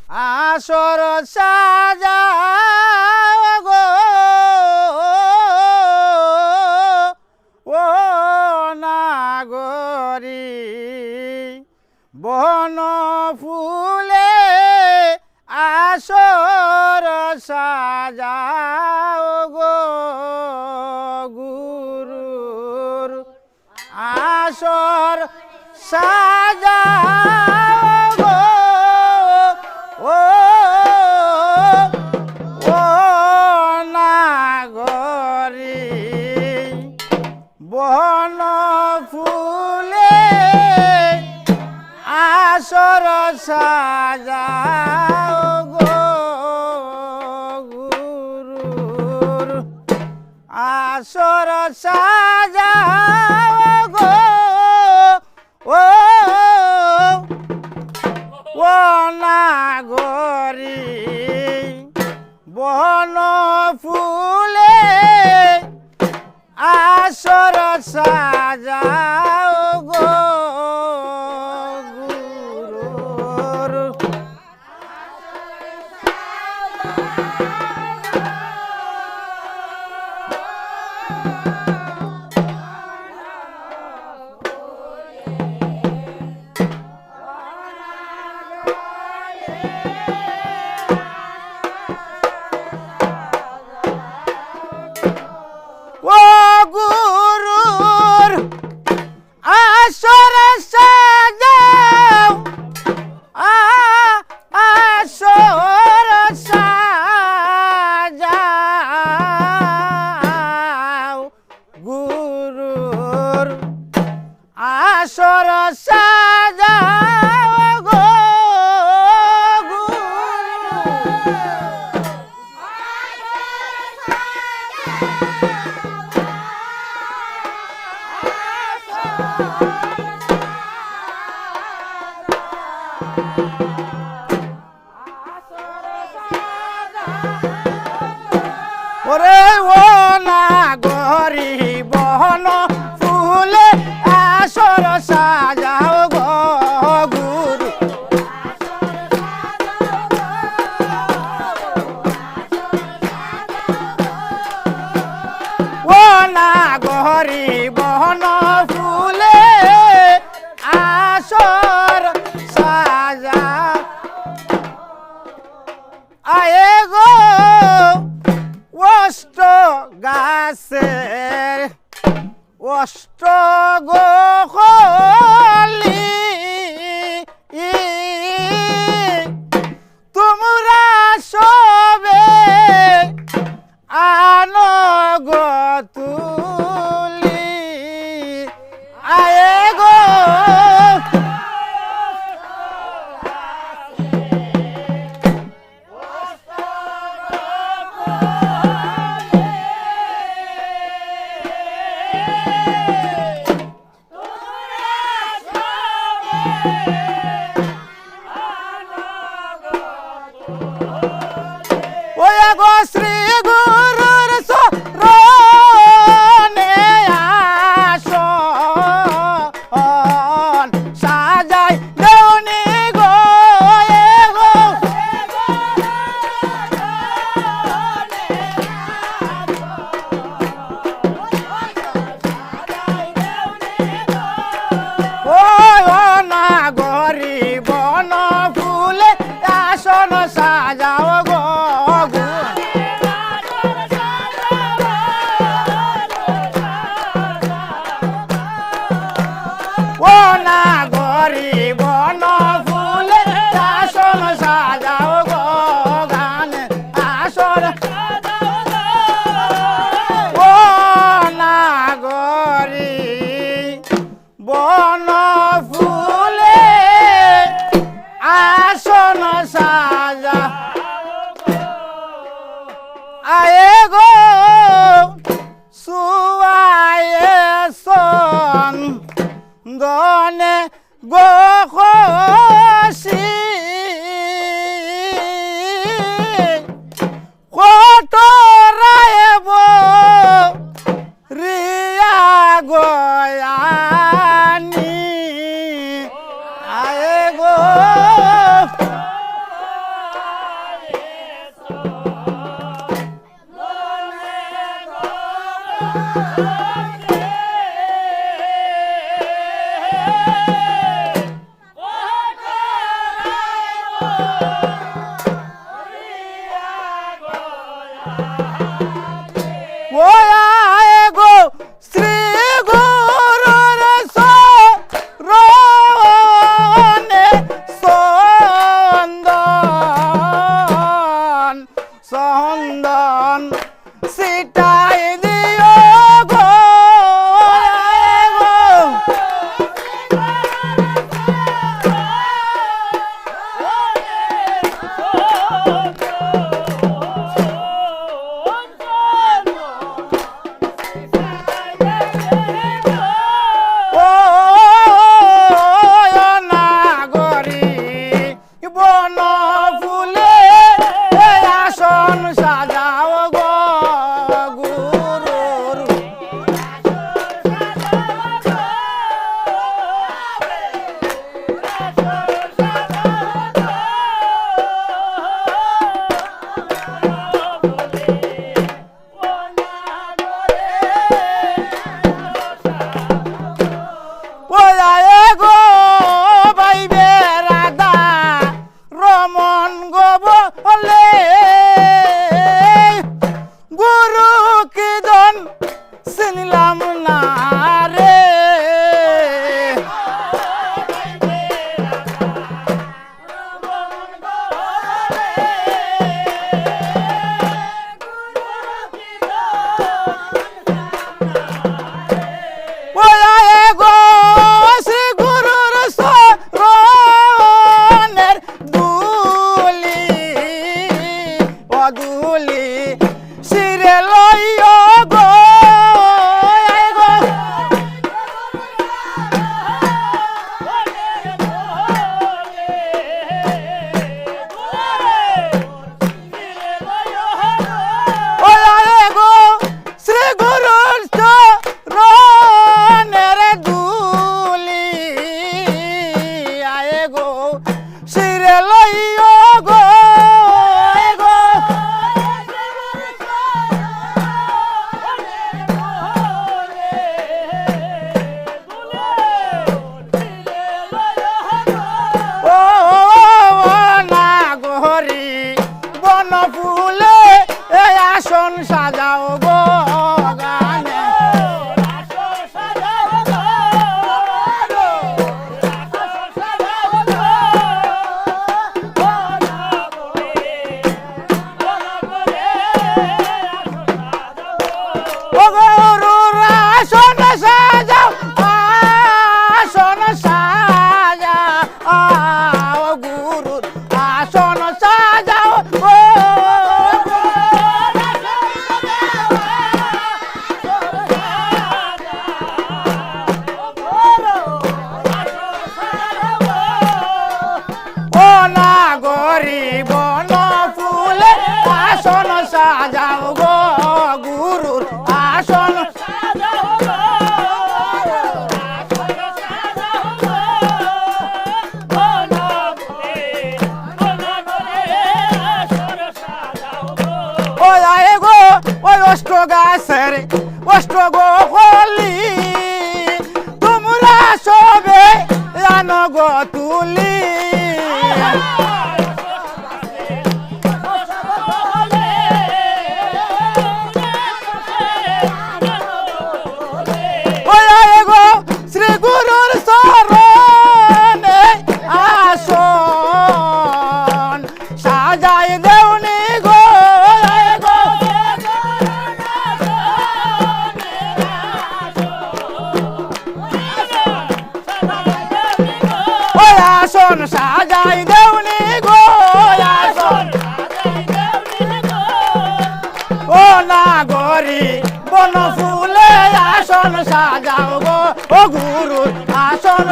আসর সাজাও গো ও নাগরী বন ফুলে আসর সাজাও গো গুরুর আসর সাজাও গো ও ও নাগরী বন ফুলে আসর সাজাও গো গুরুর আসর সাজাও গো ও ও নাগরী বন ফুলে আসর সাজাও গো গুরুর ও গুরুর আসর সাজাও আসর সাজাও গুরুর আসর সাজাও গো ওরে ও নাগরী বন ফুলে আসর সাজাও গো গুরু ও নাগরী বন ফুলে আসর সাজা আয়ে গো অষ্ট গাছের অষ্ট গো হলি তোমরা সবে আনো গো তুলি আয়ে গো ওই গো শ্রী গুরুর শরণে আসন সাজাই দেওনি গো এ গো ওই ও নাগরী বন ফুলে আসন সাজাও গো ও নাগরী বন ফুলে আসন সাজাও গো গান আসন ও নাগরী বন ফুলে আসন সাজা আয়ে গো সুয়ায়ে সন দনে গো খসি কত রায় রিয়া গয়ানি আয়ে গো ও আয়ে গো শ্রী গুরুর শরণে সন্দন সন্দন সিটাই দিও গো বন ফুলে আসন সাজাও গো গুরুর ওয়ায়ে গো বাইবে রাধা রমন গো বলে গুরু কি জন চিনলাম না রে ওয়ায়ে গো শ্রী গুরুর শরণের দুলি অদুলি শিরে লইও গো আয়ে গো ও আয়ে গো শ্রী গুরুর শরণের দুলি আয়ে গো শিরে লইও গো আয়ে গো ও না গহরি বন ফুলে এই আসন সাজাও গো গানে ও গুরুর আসন সাজাও আসন সাজাও গুরুর আসন সাজাও গো ও না গরিব ফুলে আসন সাজাও গো গুরুর আসন ও আয়ে গো ওই অষ্ট গাছের অষ্ট গো হলি তোমরা সবে জানো গো তুলি ও আয়ে গো শ্রী গুরুর শরণে আসন সাজাই দেউনি গো আয়ে গো ও আসন সাজাই দেউনি গো আসন ও না গরি বন ফুলে আসন সাজাও গো ও গুরুর আসন